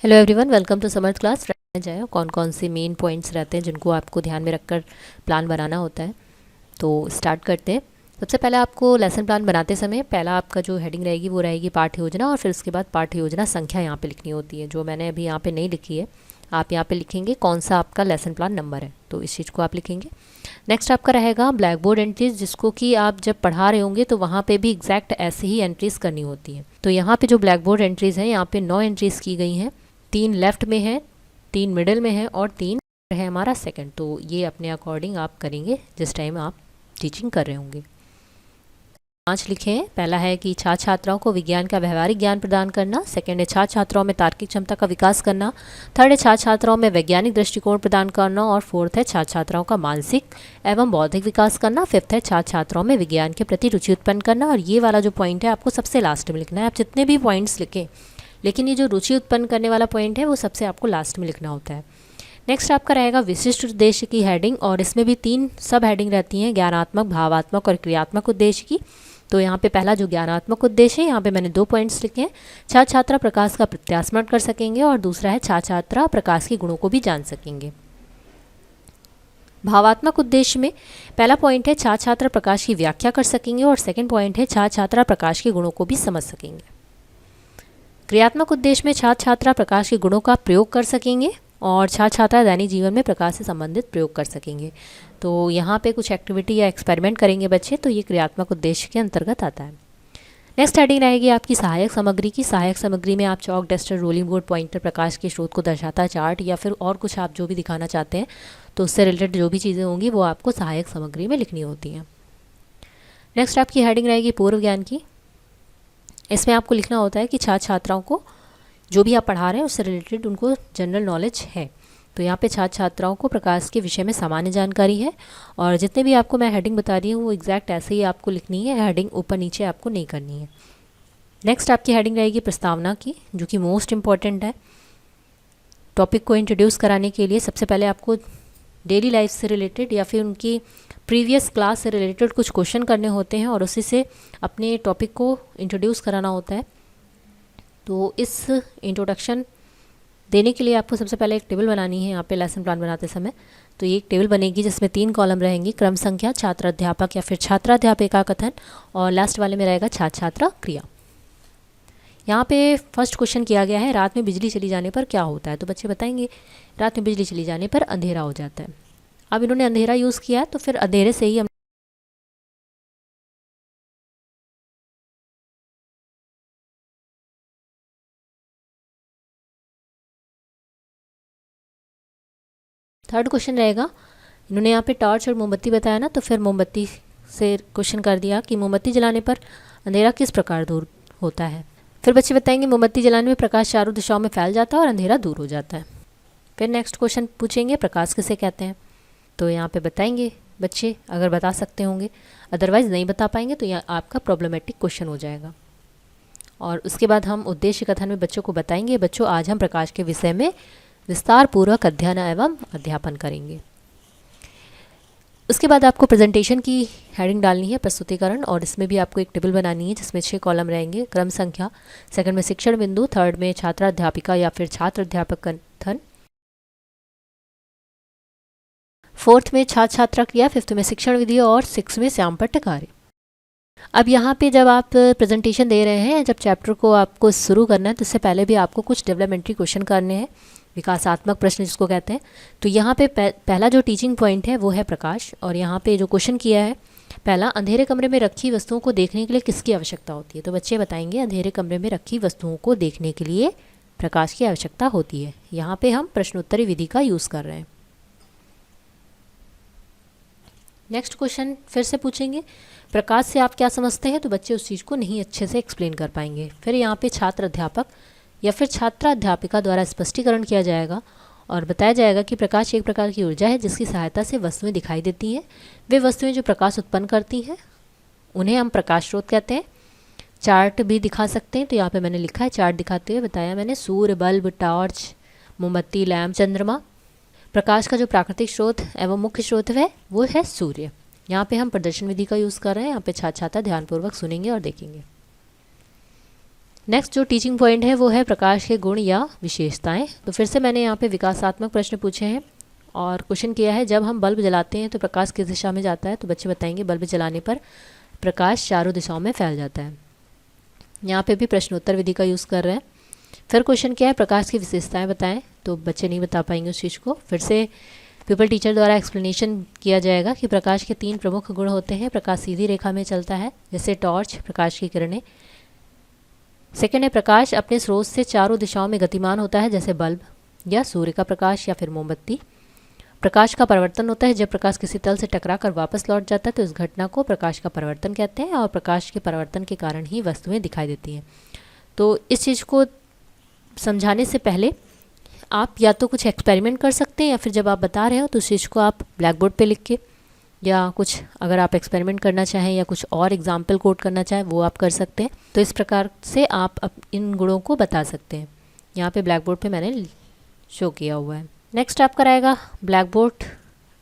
Hello everyone, welcome to Samarth class. जाए कौन कौन से मेन पॉइंट्स रहते हैं जिनको आपको ध्यान में रखकर प्लान बनाना होता है। तो स्टार्ट करते हैं। सबसे पहले आपको लेसन प्लान बनाते समय पहला आपका जो हेडिंग रहेगी वो रहेगी पाठ्य योजना, और फिर उसके बाद पाठ्य योजना संख्या यहाँ पे लिखनी होती है, जो मैंने अभी यहाँ पे नहीं लिखी है। आप यहाँ पे लिखेंगे कौन सा आपका लेसन प्लान नंबर है, तो इस चीज़ को आप लिखेंगे। नेक्स्ट आपका रहेगा ब्लैक बोर्ड एंट्रीज, जिसको कि आप जब पढ़ा रहे होंगे तो वहाँ पे भी एग्जैक्ट ऐसे ही एंट्रीज करनी होती हैं। तो यहाँ पे जो ब्लैक बोर्ड एंट्रीज हैं, यहाँ पे 9 एंट्रीज की गई हैं। 3 लेफ्ट में है, 3 मिडिल में है और 3 है हमारा सेकंड। तो ये अपने अकॉर्डिंग आप करेंगे जिस टाइम आप टीचिंग कर रहे होंगे। 5 लिखे हैं। पहला है कि छात्र छात्राओं को विज्ञान का व्यवहारिक ज्ञान प्रदान करना। सेकंड है छात्र छात्राओं में तार्किक क्षमता का विकास करना। थर्ड है छात्र छात्राओं में वैज्ञानिक दृष्टिकोण प्रदान करना। और फोर्थ है छात्र छात्राओं का मानसिक एवं बौद्धिक विकास करना। फिफ्थ है छात्र छात्राओं में विज्ञान के प्रति रुचि उत्पन्न करना। और ये वाला जो पॉइंट है आपको सबसे लास्ट में लिखना है। आप जितने भी पॉइंट्स लिखें, लेकिन ये जो रुचि उत्पन्न करने वाला पॉइंट है वो सबसे आपको लास्ट में लिखना होता है। नेक्स्ट आपका रहेगा विशिष्ट उद्देश्य की हेडिंग, और इसमें भी 3 सब हेडिंग रहती हैं, ज्ञानात्मक, भावात्मक और क्रियात्मक उद्देश्य की। तो यहाँ पे पहला जो ज्ञानात्मक उद्देश्य है, यहाँ पे मैंने 2 पॉइंट्स लिखे हैं। छात्र छात्रा प्रकाश का प्रत्यास्मरण कर सकेंगे, और दूसरा है छात्र छात्रा प्रकाश के गुणों को भी जान सकेंगे। भावात्मक उद्देश्य में पहला पॉइंट है छात्र छात्रा प्रकाश की व्याख्या कर सकेंगे, और सेकंड पॉइंट है छात्र छात्रा प्रकाश के गुणों को भी समझ सकेंगे। क्रियात्मक उद्देश्य में छात्र छात्रा प्रकाश के गुणों का प्रयोग कर सकेंगे, और छात्र छात्रा दैनिक जीवन में प्रकाश से संबंधित प्रयोग कर सकेंगे। तो यहाँ पे कुछ एक्टिविटी या एक्सपेरिमेंट करेंगे बच्चे, तो ये क्रियात्मक उद्देश्य के अंतर्गत आता है। नेक्स्ट हेडिंग रहेगी आपकी सहायक सामग्री की। सहायक सामग्री में आप चौक, डस्टर, रोलिंग बोर्ड, पॉइंटर, प्रकाश के स्रोत को दर्शाता चार्ट, या फिर और कुछ आप जो भी दिखाना चाहते हैं, तो उससे रिलेटेड जो भी चीज़ें होंगी वो आपको सहायक सामग्री में लिखनी होती हैं। नेक्स्ट आपकी हेडिंग रहेगी पूर्व ज्ञान की। इसमें आपको लिखना होता है कि छात्र छात्राओं को जो भी आप पढ़ा रहे हैं उससे रिलेटेड उनको जनरल नॉलेज है। तो यहाँ पे छात्र छात्राओं को प्रकाश के विषय में सामान्य जानकारी है, और जितने भी आपको मैं हेडिंग बता रही हूँ वो एग्जैक्ट ऐसे ही आपको लिखनी है, हेडिंग ऊपर नीचे आपको नहीं करनी है। नेक्स्ट आपकी हेडिंग रहेगी प्रस्तावना की, जो कि मोस्ट इम्पॉर्टेंट है। टॉपिक को इंट्रोड्यूस कराने के लिए सबसे पहले आपको डेली लाइफ से रिलेटेड या फिर उनकी प्रीवियस क्लास से रिलेटेड कुछ क्वेश्चन करने होते हैं, और उसी से अपने टॉपिक को इंट्रोड्यूस कराना होता है। तो इस इंट्रोडक्शन देने के लिए आपको सबसे पहले एक टेबल बनानी है यहाँ पे लेसन प्लान बनाते समय। तो ये एक टेबल बनेगी जिसमें 3 कॉलम रहेंगी, क्रम संख्या, छात्र अध्यापक या फिर छात्राध्यापिका कथन, और लास्ट वाले में रहेगा छात्र छात्रा क्रिया। यहाँ पे फर्स्ट क्वेश्चन किया गया है, रात में बिजली चली जाने पर क्या होता है। तो बच्चे बताएंगे रात में बिजली चली जाने पर अंधेरा हो जाता है। अब इन्होंने अंधेरा यूज़ किया है, तो फिर अंधेरे से ही हम थर्ड क्वेश्चन रहेगा, इन्होंने यहाँ पे टॉर्च और मोमबत्ती बताया ना, तो फिर मोमबत्ती से क्वेश्चन कर दिया कि मोमबत्ती जलाने पर अंधेरा किस प्रकार दूर होता है। फिर बच्चे बताएंगे मोमबत्ती जलाने में प्रकाश चारों दिशाओं में फैल जाता है और अंधेरा दूर हो जाता है। फिर नेक्स्ट क्वेश्चन पूछेंगे प्रकाश किसे कहते हैं। तो यहाँ पे बताएंगे बच्चे, अगर बता सकते होंगे, अदरवाइज़ नहीं बता पाएंगे तो यहाँ आपका प्रॉब्लमेटिक क्वेश्चन हो जाएगा। और उसके बाद हम उद्देश्य कथन में बच्चों को बताएंगे, बच्चों आज हम प्रकाश के विषय में विस्तार पूर्वक अध्ययन एवं अध्यापन करेंगे। उसके बाद आपको प्रेजेंटेशन की हेडिंग डालनी है प्रस्तुतिकरण, और इसमें भी आपको एक टेबल बनानी है जिसमें 6 कॉलम रहेंगे, क्रम संख्या, सेकंड में शिक्षण बिंदु, थर्ड में छात्रा अध्यापिका या फिर छात्र अध्यापक कथन, फोर्थ में छात्र छात्रा क्रिया, फिफ्थ में शिक्षण विधि, और सिक्स में श्यामपट्ट कार्य। अब यहाँ पे जब आप प्रेजेंटेशन दे रहे हैं, जब चैप्टर को आपको शुरू करना है, तो इससे पहले भी आपको कुछ डेवलपमेंट्री क्वेश्चन करने हैं, विकासात्मक प्रश्न जिसको कहते हैं। तो यहाँ पे पहला जो टीचिंग पॉइंट है वो है प्रकाश, और यहाँ पे जो क्वेश्चन किया है पहला, अंधेरे कमरे में रखी वस्तुओं को देखने के लिए किसकी आवश्यकता होती है। तो बच्चे बताएंगे अंधेरे कमरे में रखी वस्तुओं को देखने के लिए प्रकाश की आवश्यकता होती है। यहाँ पे हम प्रश्नोत्तरी विधि का यूज़ कर रहे हैं। नेक्स्ट क्वेश्चन फिर से पूछेंगे प्रकाश से आप क्या समझते हैं, तो बच्चे उस चीज़ को नहीं अच्छे से एक्सप्लेन कर पाएंगे। फिर यहाँ पे छात्र अध्यापक या फिर छात्रा अध्यापिका द्वारा स्पष्टीकरण किया जाएगा, और बताया जाएगा कि प्रकाश एक प्रकार की ऊर्जा है जिसकी सहायता से वस्तुएं दिखाई देती हैं। वे वस्तुएं जो प्रकाश उत्पन्न करती हैं उन्हें हम प्रकाश स्रोत कहते हैं। चार्ट भी दिखा सकते हैं, तो यहाँ पे मैंने लिखा है चार्ट दिखाते हुए बताया मैंने, सूर्य, बल्ब, टॉर्च, मोमबत्ती, लैम्प, चंद्रमा। प्रकाश का जो प्राकृतिक स्रोत एवं मुख्य स्रोत है वो है सूर्य। यहाँ पे हम प्रदर्शन विधि का यूज़ कर रहे हैं। यहाँ पे छात्र छात्रा ध्यानपूर्वक सुनेंगे और देखेंगे। नेक्स्ट जो टीचिंग पॉइंट है वो है प्रकाश के गुण या विशेषताएं। तो फिर से मैंने यहाँ पे विकासात्मक प्रश्न पूछे हैं और क्वेश्चन किया है जब हम बल्ब जलाते हैं तो प्रकाश किस दिशा में जाता है। तो बच्चे बताएंगे बल्ब जलाने पर प्रकाश चारों दिशाओं में फैल जाता है। यहाँ पे भी प्रश्नोत्तर विधि का यूज़ कर रहे हैं। फिर क्वेश्चन क्या है, प्रकाश की विशेषताएं बताएं। तो बच्चे नहीं बता पाएंगे उस चीज़ को। फिर से पीपल टीचर द्वारा एक्सप्लेनेशन किया जाएगा कि प्रकाश के 3 प्रमुख गुण होते हैं। प्रकाश सीधी रेखा में चलता है जैसे टॉर्च, प्रकाश की किरणें। सेकेंड है, प्रकाश अपने स्रोत से चारों दिशाओं में गतिमान होता है जैसे बल्ब या सूर्य का प्रकाश या फिर मोमबत्ती। प्रकाश का परिवर्तन होता है जब प्रकाश किसी तल से टकरा कर वापस लौट जाता है तो इस घटना को प्रकाश का परिवर्तन कहते हैं और प्रकाश के परिवर्तन के कारण ही वस्तुएं दिखाई देती हैं। तो इस चीज़ को समझाने से पहले आप या तो कुछ एक्सपेरिमेंट कर सकते हैं या फिर जब आप बता रहे हो तो उस चीज़ को आप ब्लैक बोर्ड पे लिख के या कुछ अगर आप एक्सपेरिमेंट करना चाहें या कुछ और एग्जाम्पल कोट करना चाहें वो आप कर सकते हैं। तो इस प्रकार से आप इन गुणों को बता सकते हैं। यहाँ पे ब्लैक बोर्ड पे मैंने शो किया हुआ है। नेक्स्ट आप कराएगा ब्लैक बोर्ड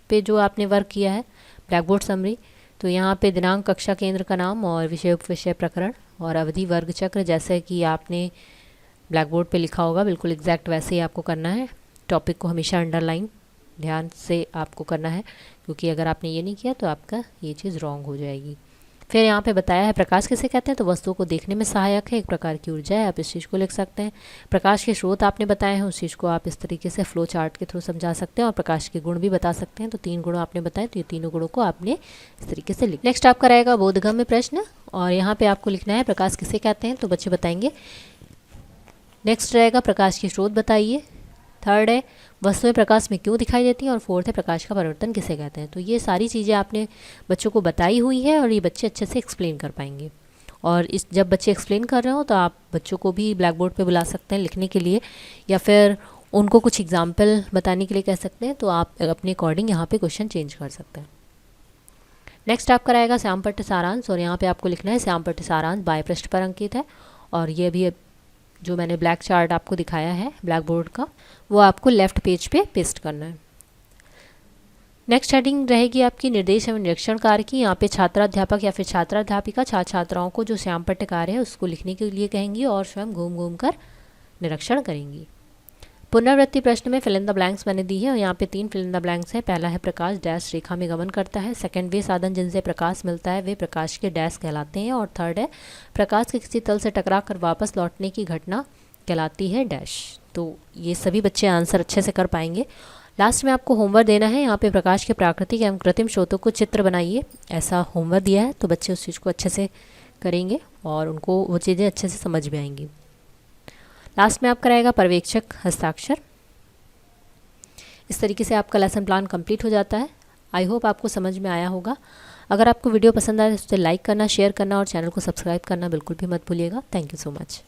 पे जो आपने वर्क किया है ब्लैक बोर्ड समरी। तो यहाँ पे दिनांक, कक्षा केंद्र का नाम और विषय उपविषय प्रकरण और अवधि वर्ग चक्र जैसे कि आपने ब्लैक बोर्ड पे लिखा होगा बिल्कुल एग्जैक्ट वैसे ही आपको करना है। टॉपिक को हमेशा अंडरलाइन ध्यान से आपको करना है क्योंकि अगर आपने ये नहीं किया तो आपका ये चीज़ रॉन्ग हो जाएगी। फिर यहाँ पे बताया है प्रकाश किसे कहते हैं। तो वस्तुओं को देखने में सहायक है, एक प्रकार की ऊर्जा है, आप इस चीज़ को लिख सकते हैं। प्रकाश के स्रोत आपने बताए हैं, उस चीज़ को आप इस तरीके से फ्लो चार्ट के थ्रू समझा सकते हैं और प्रकाश के गुण भी बता सकते हैं। तो 3 गुण आपने बताए, तो ये तीनों गुणों को आपने इस तरीके से लिख। नेक्स्ट आपका रहेगा बोधगम्य प्रश्न और यहाँ पे आपको लिखना है प्रकाश किसे कहते हैं। तो बच्चे बताएंगे। नेक्स्ट रहेगा प्रकाश के स्रोत बताइए। थर्ड है वस्तुएं प्रकाश में क्यों दिखाई देती हैं और फोर्थ है प्रकाश का परिवर्तन किसे कहते हैं। तो ये सारी चीज़ें आपने बच्चों को बताई हुई है और ये बच्चे अच्छे से एक्सप्लेन कर पाएंगे। और इस जब बच्चे एक्सप्लेन कर रहे हो तो आप बच्चों को भी ब्लैक बोर्ड पे बुला सकते हैं लिखने के लिए या फिर उनको कुछ एग्जाम्पल बताने के लिए कह सकते हैं। तो आप अपने अकॉर्डिंग यहाँ पे क्वेश्चन चेंज कर सकते हैं। नेक्स्ट आपका रहेगा श्यामपट्ट सारांश और यहाँ पे आपको लिखना है श्यामपट्ट सारांश बाय पृष्ठ पर अंकित है और ये भी जो मैंने ब्लैक चार्ट आपको दिखाया है ब्लैक बोर्ड का वो आपको लेफ्ट पेज पे पेस्ट करना है। नेक्स्ट हेडिंग रहेगी आपकी निर्देश एवं निरीक्षण कार्य की। यहाँ पे छात्राध्यापक या फिर छात्राध्यापिका छात्र छात्राओं को जो श्यामपट्ट कार्य है उसको लिखने के लिए कहेंगी और स्वयं घूम घूम कर निरीक्षण करेंगी। पुनरावृत्ति प्रश्न में फिल इन द ब्लैंक्स मैंने दी है और यहाँ पे 3 फिल इन द ब्लैंक्स हैं। पहला है प्रकाश डैश रेखा में गमन करता है। सेकंड, वे साधन जिनसे प्रकाश मिलता है वे प्रकाश के डैश कहलाते हैं। और थर्ड है प्रकाश के किसी तल से टकरा कर वापस लौटने की घटना कहलाती है डैश। तो ये सभी बच्चे आंसर अच्छे से कर पाएंगे। लास्ट में आपको होमवर्क देना है। यहाँ पे प्रकाश के प्राकृतिक एवं कृत्रिम स्रोतों को चित्र बनाइए, ऐसा होमवर्क दिया है। तो बच्चे उस चीज़ को अच्छे से करेंगे और उनको वो चीज़ें अच्छे से समझ में आएंगी। लास्ट में आपका रहेगा पर्यवेक्षक हस्ताक्षर। इस तरीके से आपका लेसन प्लान कंप्लीट हो जाता है। आई होप आपको समझ में आया होगा। अगर आपको वीडियो पसंद आए तो उसे लाइक करना, शेयर करना और चैनल को सब्सक्राइब करना बिल्कुल भी मत भूलिएगा। Thank you so much.